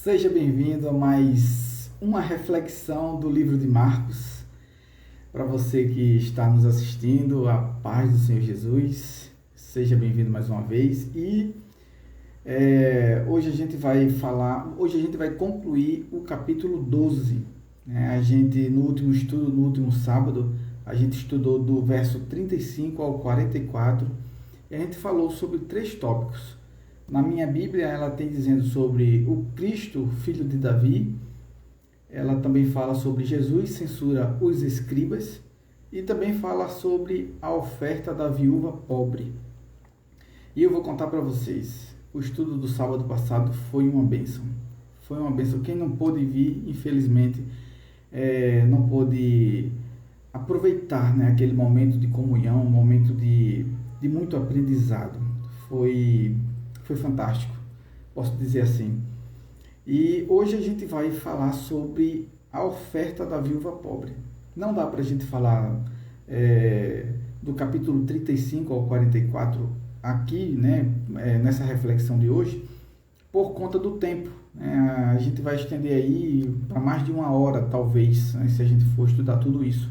Seja bem-vindo a mais uma reflexão do livro de Marcos. Para você que está nos assistindo, a paz do Senhor Jesus, seja bem-vindo mais uma vez. E hoje a gente vai concluir o capítulo 12. A gente, no último sábado, a gente estudou do verso 35 ao 44 e a gente falou sobre 3 tópicos. Na minha Bíblia, ela tem dizendo sobre o Cristo, filho de Davi. Ela também fala sobre Jesus censura os escribas e também fala sobre a oferta da viúva pobre. E eu vou contar para vocês, o estudo do sábado passado foi uma bênção. Foi uma bênção. Quem não pôde vir, infelizmente, não pôde aproveitar, aquele momento de comunhão, um momento de muito aprendizado. Foi fantástico, posso dizer assim. E hoje a gente vai falar sobre a oferta da viúva pobre. Não dá para a gente falar do capítulo 35 ao 44 aqui, nessa reflexão de hoje, por conta do tempo. A gente vai estender aí para mais de 1 hora, talvez, se a gente for estudar tudo isso.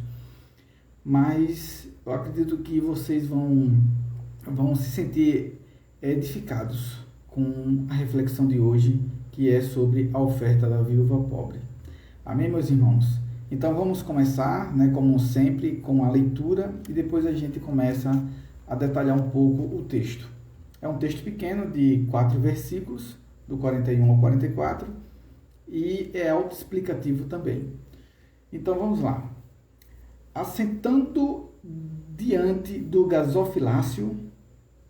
Mas eu acredito que vocês vão se sentir edificados com a reflexão de hoje, que é sobre a oferta da viúva pobre. Amém, meus irmãos? Então vamos começar, como sempre, com a leitura e depois a gente começa a detalhar um pouco o texto. É um texto pequeno de 4 versículos, do 41 ao 44, e é autoexplicativo também. Então vamos lá. Assentando diante do gasofilácio,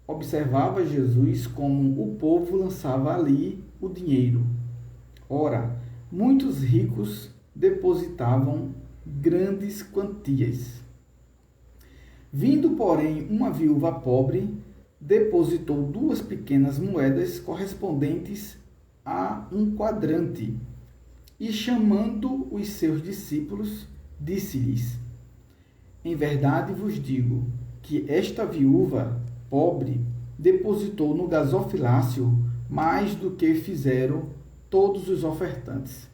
observava Jesus como o povo lançava ali o dinheiro. Ora, muitos ricos depositavam grandes quantias. Vindo, porém, uma viúva pobre, depositou 2 pequenas moedas correspondentes a 1 quadrante, e chamando os seus discípulos, disse-lhes: Em verdade vos digo que esta viúva pobre depositou no gasofilácio mais do que fizeram todos os ofertantes.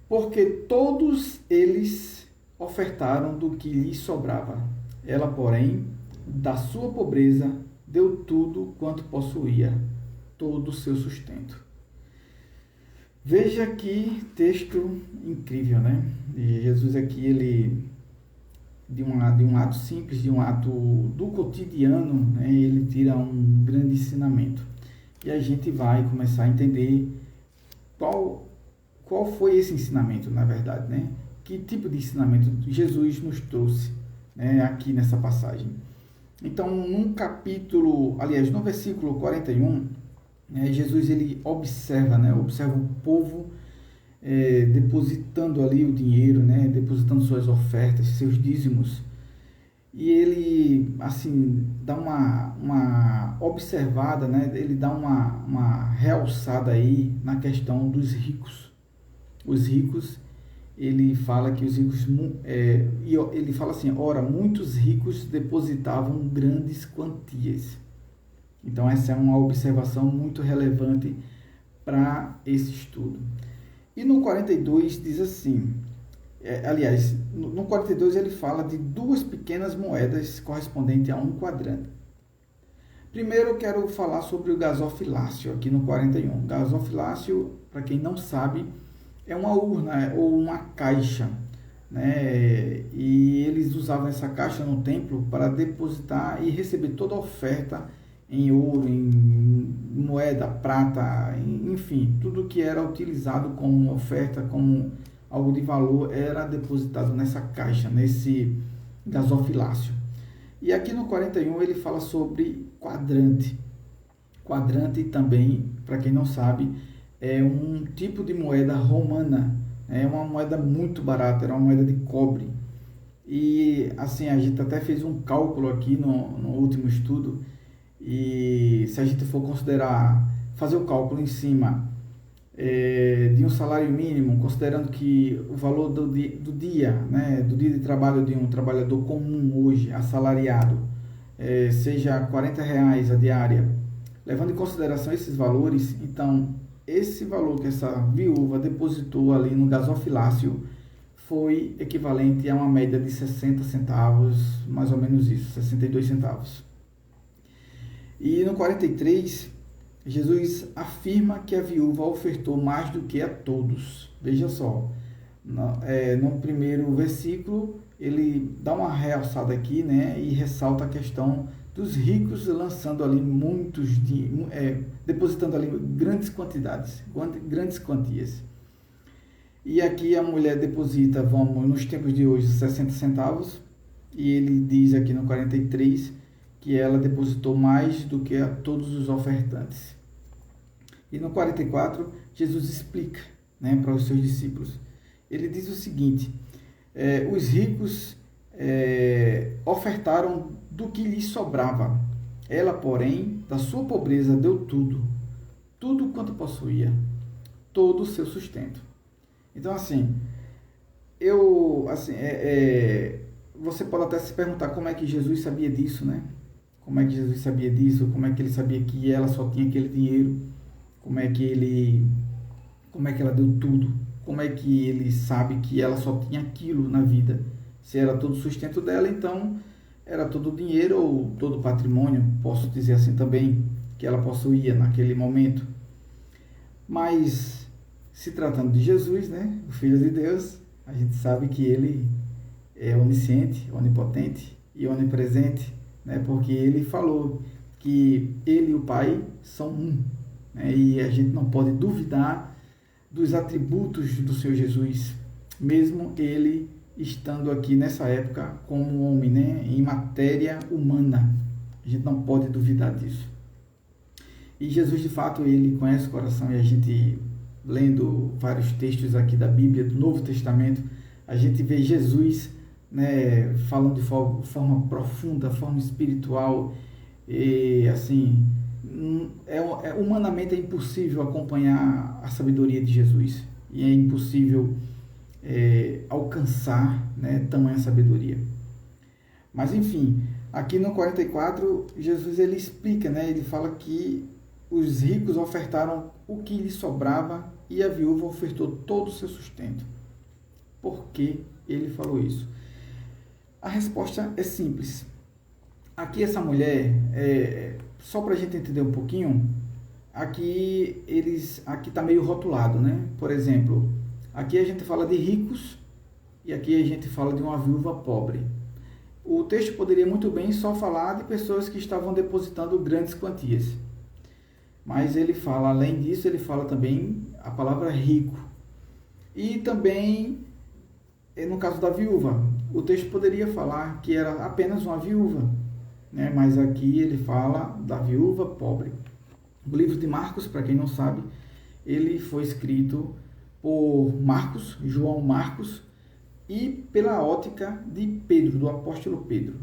Porque todos eles ofertaram do que lhes sobrava. Ela, porém, da sua pobreza, deu tudo quanto possuía, todo o seu sustento. Veja que texto incrível, E Jesus aqui, ele, de um ato simples, de um ato do cotidiano, ele tira um grande ensinamento. E a gente vai começar a entender qual foi esse ensinamento, na verdade, Que tipo de ensinamento Jesus nos trouxe, aqui nessa passagem. Então, no versículo 41, Jesus ele observa o povo depositando ali o dinheiro, depositando suas ofertas, seus dízimos. E ele, assim, dá uma observada, ele dá uma realçada aí na questão dos ricos. Os ricos, ele fala que os ricos, ele fala assim, ora, muitos ricos depositavam grandes quantias. Então, essa é uma observação muito relevante para esse estudo. E no 42 diz assim, no 42 ele fala de 2 pequenas moedas correspondentes a 1 quadrante. Primeiro eu quero falar sobre o gasofilácio, aqui no 41. Gasofilácio, para quem não sabe, é uma urna ou uma caixa, E eles usavam essa caixa no templo para depositar e receber toda a oferta em ouro, em moeda, prata, enfim, tudo que era utilizado como oferta, como algo de valor, era depositado nessa caixa, nesse gasofilácio. E aqui no 41 ele fala sobre quadrante. Quadrante também, para quem não sabe, é um tipo de moeda romana, é uma moeda muito barata, era uma moeda de cobre. E assim, a gente até fez um cálculo aqui no último estudo, e se a gente for fazer o cálculo em cima de um salário mínimo, considerando que o valor do dia de trabalho de um trabalhador comum hoje, assalariado, seja R$ 40 a diária, levando em consideração esses valores, então esse valor que essa viúva depositou ali no gasofilácio foi equivalente a uma média de 60 centavos, mais ou menos isso, 62 centavos. E no 43, Jesus afirma que a viúva ofertou mais do que a todos. Veja só, no primeiro versículo, ele dá uma realçada aqui, né, e ressalta a questão dos ricos lançando ali depositando ali grandes quantias. E aqui a mulher deposita, nos tempos de hoje, 60 centavos, e ele diz aqui no 43 que ela depositou mais do que a todos os ofertantes. E no 44, Jesus explica, né, para os seus discípulos. Ele diz o seguinte: os ricos ofertaram do que lhes sobrava. Ela, porém, da sua pobreza deu tudo quanto possuía, todo o seu sustento. Então, assim, você pode até se perguntar como é que Jesus sabia disso, né? Como é que Jesus sabia disso? Como é que ele sabia que ela só tinha aquele dinheiro? Como é que ela deu tudo? Como é que ele sabe que ela só tinha aquilo na vida? Se era todo o sustento dela, então era todo o dinheiro ou todo o patrimônio, posso dizer assim também, que ela possuía naquele momento. Mas, se tratando de Jesus, né, o Filho de Deus, a gente sabe que ele é onisciente, onipotente e onipresente, né, porque ele falou que ele e o Pai são um, né, e a gente não pode duvidar dos atributos do Senhor Jesus, mesmo ele estando aqui nessa época como homem, né, em matéria humana. A gente não pode duvidar disso. E Jesus, de fato, ele conhece o coração, e a gente, lendo vários textos aqui da Bíblia, do Novo Testamento, a gente vê Jesus, né, falando de forma profunda, forma espiritual, e assim, humanamente é impossível acompanhar a sabedoria de Jesus, e é impossível alcançar, né, tamanha sabedoria. Mas enfim, aqui no 44, Jesus ele explica, né, ele fala que os ricos ofertaram o que lhe sobrava e a viúva ofertou todo o seu sustento. Por que ele falou isso? A resposta é simples. Aqui essa mulher, só para a gente entender um pouquinho, aqui está meio rotulado, né? Por exemplo, aqui a gente fala de ricos e aqui a gente fala de uma viúva pobre. O texto poderia muito bem só falar de pessoas que estavam depositando grandes quantias. Mas ele fala, além disso, ele fala também a palavra rico. E também, no caso da viúva, o texto poderia falar que era apenas uma viúva, né? Mas aqui ele fala da viúva pobre. O livro de Marcos, para quem não sabe, ele foi escrito por Marcos, João Marcos, e pela ótica de Pedro, do apóstolo Pedro.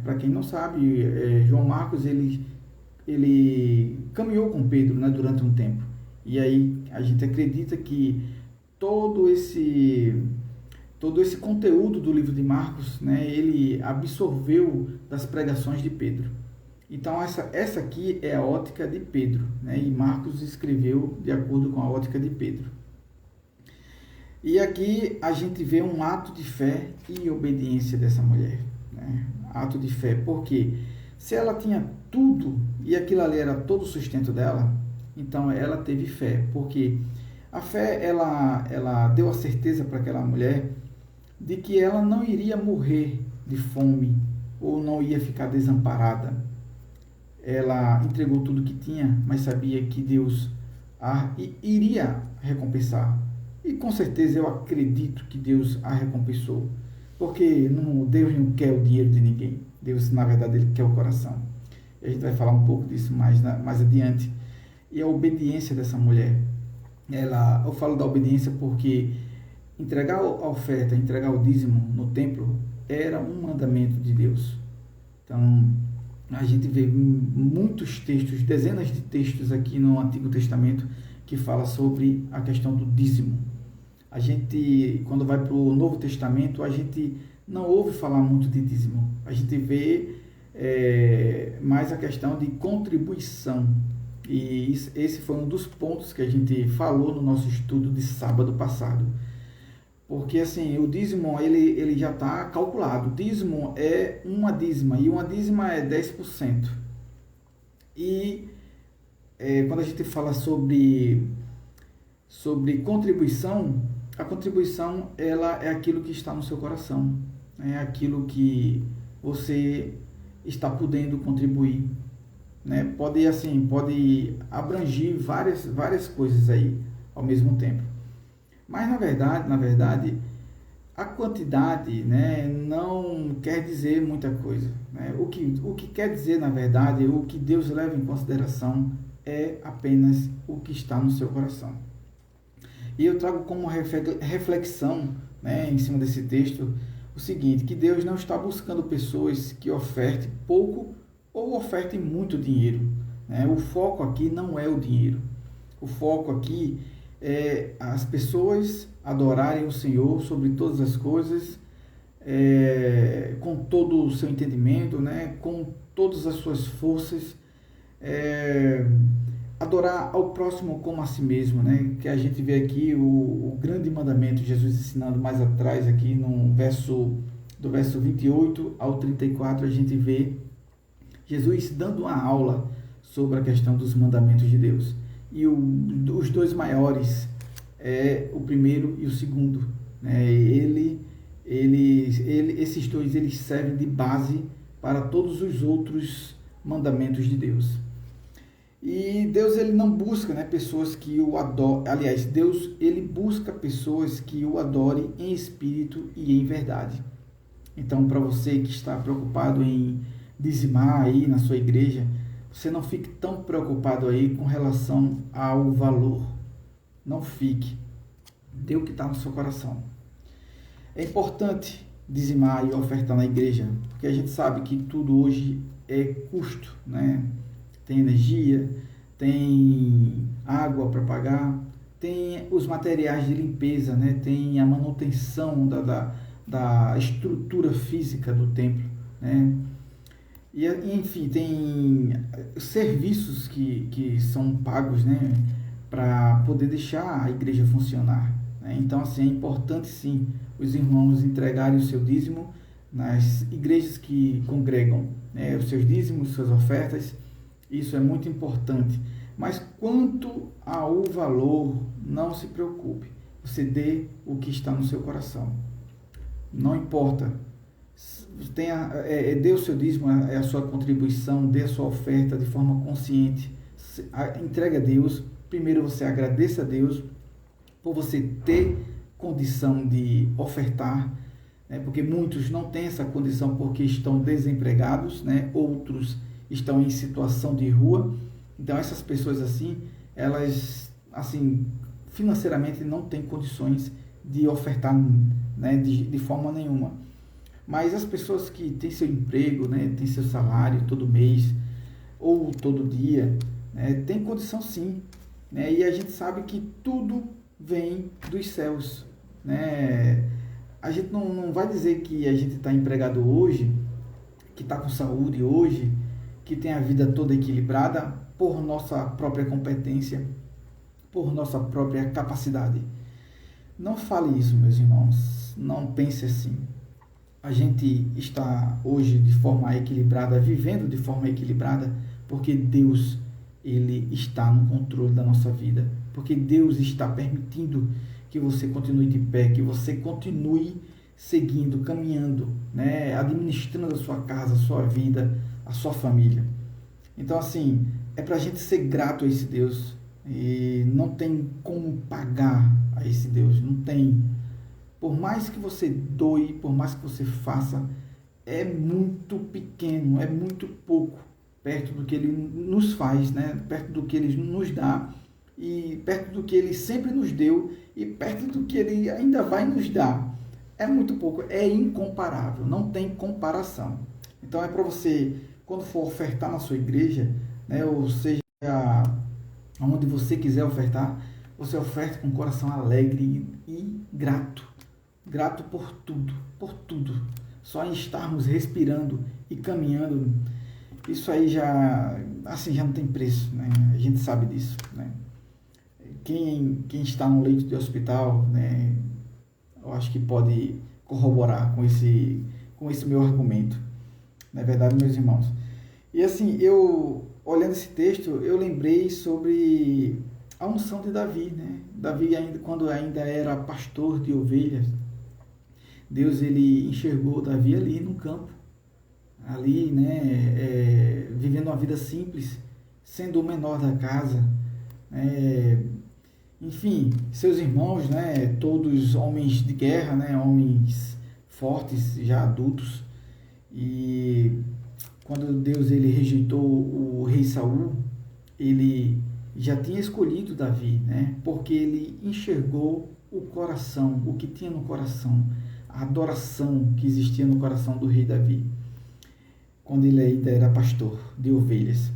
Para quem não sabe, João Marcos, ele caminhou com Pedro, né, durante um tempo. E aí a gente acredita que todo esse conteúdo do livro de Marcos, né, ele absorveu das pregações de Pedro. Então essa aqui é a ótica de Pedro, né, e Marcos escreveu de acordo com a ótica de Pedro. E aqui a gente vê um ato de fé e obediência dessa mulher, né? Ato de fé, porque se ela tinha tudo e aquilo ali era todo o sustento dela, então ela teve fé, porque a fé ela deu a certeza para aquela mulher de que ela não iria morrer de fome ou não ia ficar desamparada. Ela entregou tudo que tinha, mas sabia que Deus iria recompensar. E com certeza eu acredito que Deus a recompensou, porque Deus não quer o dinheiro de ninguém. Deus, na verdade, ele quer o coração. E a gente vai falar um pouco disso mais adiante. E a obediência dessa mulher. Eu falo da obediência porque entregar a oferta, entregar o dízimo no templo era um mandamento de Deus. Então, a gente vê muitos textos, dezenas de textos aqui no Antigo Testamento que fala sobre a questão do dízimo. A gente, quando vai para o Novo Testamento, a gente não ouve falar muito de dízimo. A gente vê mais a questão de contribuição. E esse foi um dos pontos que a gente falou no nosso estudo de sábado passado. Porque assim, o dízimo ele já está calculado. O dízimo é uma dízima, e uma dízima é 10%. E quando a gente fala sobre contribuição, a contribuição ela é aquilo que está no seu coração, é aquilo que você está podendo contribuir, né? Pode abranger várias coisas aí ao mesmo tempo. Mas na verdade, a quantidade, né, não quer dizer muita coisa, né? O que quer dizer, na verdade, o que Deus leva em consideração é apenas o que está no seu coração. E eu trago como reflexão, né, em cima desse texto, o seguinte, que Deus não está buscando pessoas que ofertem pouco ou ofertem muito dinheiro, né? O foco aqui não é o dinheiro. O foco aqui é as pessoas adorarem o Senhor sobre todas as coisas, com todo o seu entendimento, né? Com todas as suas forças, adorar ao próximo como a si mesmo, né? Que a gente vê aqui o grande mandamento, Jesus ensinando mais atrás aqui do verso 28 ao 34, a gente vê Jesus dando uma aula sobre a questão dos mandamentos de Deus. E os dois maiores é o primeiro e o segundo, né? Esses dois eles servem de base para todos os outros mandamentos de Deus. E Deus ele não busca, né, pessoas que o adorem. Aliás, Deus ele busca pessoas que o adorem em espírito e em verdade. Então, para você que está preocupado em dizimar aí na sua igreja, você não fique tão preocupado aí com relação ao valor. Não fique. Dê o que está no seu coração. É importante dizimar e ofertar na igreja, porque a gente sabe que tudo hoje é custo, né? Tem energia, tem água para pagar, tem os materiais de limpeza, né? Tem a manutenção da estrutura física do templo, né? E, enfim, tem serviços que são pagos, né? Para poder deixar a igreja funcionar, né? Então, assim, é importante, sim, os irmãos entregarem o seu dízimo nas igrejas que congregam, né? Os seus dízimos, suas ofertas. Isso é muito importante. Mas quanto ao valor, não se preocupe. Você dê o que está no seu coração. Não importa. Dê o seu dízimo, é a sua contribuição, dê a sua oferta de forma consciente. Entregue a Deus. Primeiro você agradeça a Deus por você ter condição de ofertar, né? Porque muitos não têm essa condição porque estão desempregados, né? Outros estão em situação de rua. Então essas pessoas assim, elas assim financeiramente não têm condições de ofertar, né, de forma nenhuma. Mas as pessoas que têm seu emprego, né, têm seu salário todo mês ou todo dia, né, têm condição sim, né? E a gente sabe que tudo vem dos céus, né? A gente não vai dizer que a gente está empregado hoje, que está com saúde hoje, que tem a vida toda equilibrada por nossa própria competência, por nossa própria capacidade. Não fale isso, meus irmãos. Não pense assim. A gente está hoje de forma equilibrada, vivendo de forma equilibrada, porque Deus ele está no controle da nossa vida, porque Deus está permitindo que você continue de pé, que você continue seguindo, caminhando, né, administrando a sua casa, a sua vida, a sua família. Então, assim, é para a gente ser grato a esse Deus, e não tem como pagar a esse Deus, não tem. Por mais que você doe, por mais que você faça, é muito pequeno, é muito pouco, perto do que Ele nos faz, né? Perto do que Ele nos dá, e perto do que Ele sempre nos deu, e perto do que Ele ainda vai nos dar. É muito pouco, é incomparável, não tem comparação. Então é para você, quando for ofertar na sua igreja, né, ou seja, onde você quiser ofertar, você oferte com um coração alegre e grato. Grato por tudo, por tudo. Só em estarmos respirando e caminhando, isso aí já, assim, já não tem preço, né? A gente sabe disso, né? Quem está no leito de hospital, né, eu acho que pode corroborar com esse meu argumento. Não é verdade, meus irmãos? E assim, olhando esse texto, eu lembrei sobre a unção de Davi, né? Davi, quando ainda era pastor de ovelhas, Deus ele enxergou Davi ali no campo, ali, né, vivendo uma vida simples, sendo o menor da casa, enfim, seus irmãos, né, todos homens de guerra, né, homens fortes, já adultos, e quando Deus ele rejeitou o rei Saul, ele já tinha escolhido Davi, né, porque ele enxergou o coração, o que tinha no coração, a adoração que existia no coração do rei Davi, quando ele ainda era pastor de ovelhas.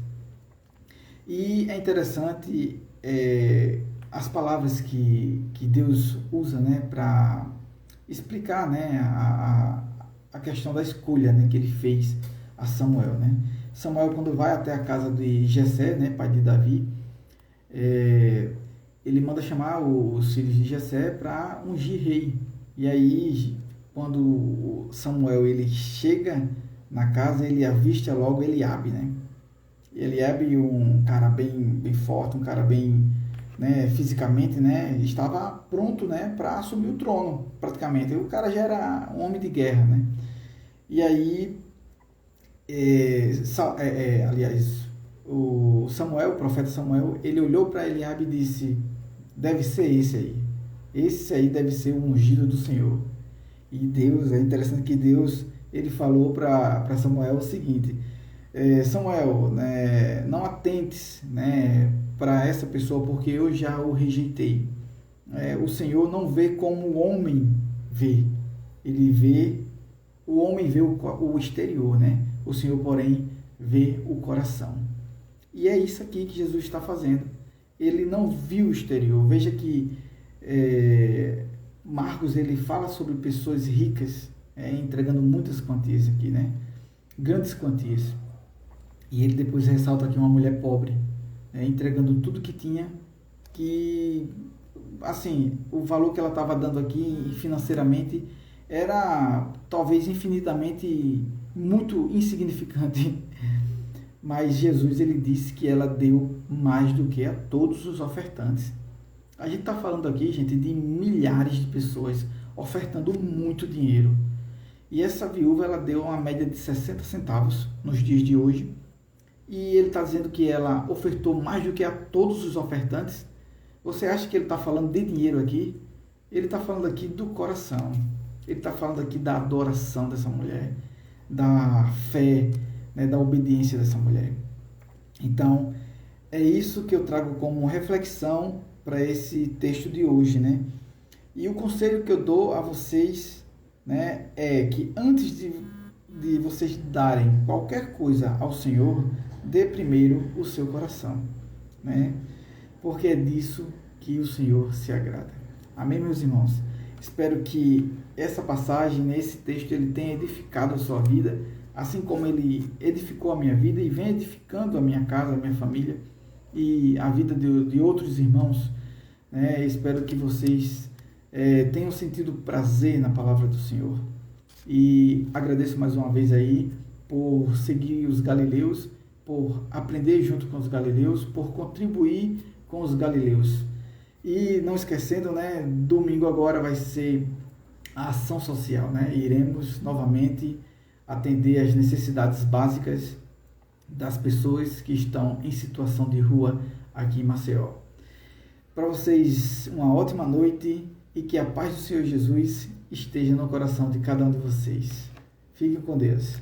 E é interessante as palavras que Deus usa, né, para explicar, né, a questão da escolha, né, que ele fez a Samuel, né? Samuel, quando vai até a casa de Jessé, né, pai de Davi, ele manda chamar os filhos de Jessé para ungir rei. E aí, quando Samuel ele chega na casa, ele avista logo Eliabe, né? Eliabe, um cara bem forte, um cara bem, né, fisicamente, né, estava pronto, né, para assumir o trono, praticamente. O cara já era um homem de guerra, né? E aí, aliás, o Samuel, o profeta Samuel, ele olhou para Eliabe e disse: deve ser esse aí. Esse aí deve ser o ungido do Senhor. E Deus, é interessante que Deus, ele falou para Samuel o seguinte: Samuel, né, não atentes, né, para essa pessoa, porque eu já o rejeitei. O Senhor não vê como o homem vê. O homem vê o exterior, né? O Senhor, porém, vê o coração. E é isso aqui que Jesus está fazendo. Ele não viu o exterior. Veja que Marcos ele fala sobre pessoas ricas, entregando muitas quantias aqui, né? Grandes quantias. E ele depois ressalta aqui uma mulher pobre, entregando tudo que tinha, que, assim, o valor que ela estava dando aqui financeiramente era talvez infinitamente muito insignificante. Mas Jesus ele disse que ela deu mais do que a todos os ofertantes. A gente está falando aqui, gente, de milhares de pessoas ofertando muito dinheiro. E essa viúva ela deu uma média de 60 centavos nos dias de hoje. E ele está dizendo que ela ofertou mais do que a todos os ofertantes. Você acha que ele está falando de dinheiro aqui? Ele está falando aqui do coração. Ele está falando aqui da adoração dessa mulher, da fé, né, da obediência dessa mulher. Então, é isso que eu trago como reflexão para esse texto de hoje, né? E o conselho que eu dou a vocês, né, é que antes de vocês darem qualquer coisa ao Senhor, dê primeiro o seu coração, né? Porque é disso que o Senhor se agrada. Amém, meus irmãos? Espero que essa passagem, esse texto, ele tenha edificado a sua vida, assim como ele edificou a minha vida e vem edificando a minha casa, a minha família e a vida de outros irmãos, né? Espero que vocês tenham sentido prazer na palavra do Senhor. E agradeço mais uma vez aí por seguir os galileus, por aprender junto com os galileus, por contribuir com os galileus. E não esquecendo, né, domingo agora vai ser a ação social, né? Iremos novamente atender às necessidades básicas das pessoas que estão em situação de rua aqui em Maceió. Para vocês, uma ótima noite e que a paz do Senhor Jesus esteja no coração de cada um de vocês. Fiquem com Deus.